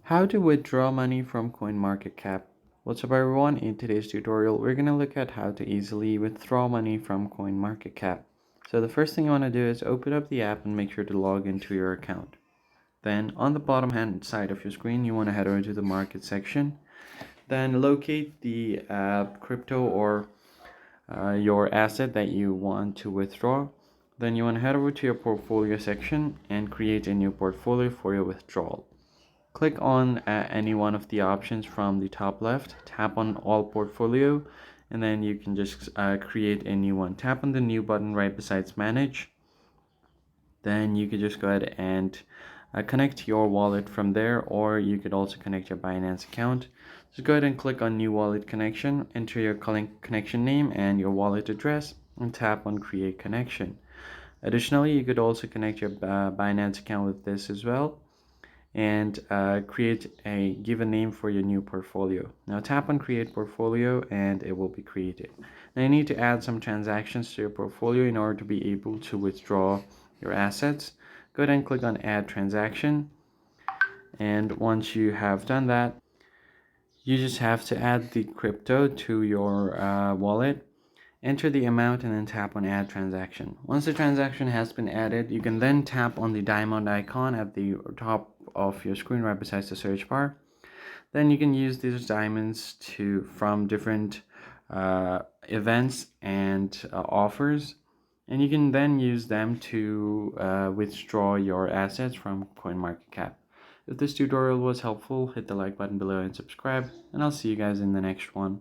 How to withdraw money from CoinMarketCap. What's up everyone, in today's tutorial we're going to look at how to easily withdraw money from CoinMarketCap. So the first thing you want to do is open up the app and make sure to log into your account. Then on the bottom hand side of your screen you want to head over to the market section. Then locate the crypto or your asset that you want to withdraw. Then you want to head over to your portfolio section and create a new portfolio for your withdrawal. Click on any one of the options from the top left, tap on all portfolio, and then you can just create a new one. Tap on the new button right besides manage. Then you could just go ahead and connect your wallet from there, or you could also connect your Binance account. Just go ahead and click on new wallet connection, enter your connection name and your wallet address, and tap on create connection. Additionally, you could also connect your Binance account with this as well, and give a name for your new portfolio. Now tap on create portfolio and it will be created. Now you need to add some transactions to your portfolio in order to be able to withdraw your assets. Go ahead and click on add transaction, and once you have done that, you just have to add the crypto to your wallet. Enter the amount and then tap on add transaction. Once the transaction has been added, you can then tap on the diamond icon at the top of your screen right beside the search bar. Then you can use these diamonds from different events and offers, and you can then use them to withdraw your assets from CoinMarketCap. If this tutorial was helpful, hit the like button below and subscribe, and I'll see you guys in the next one.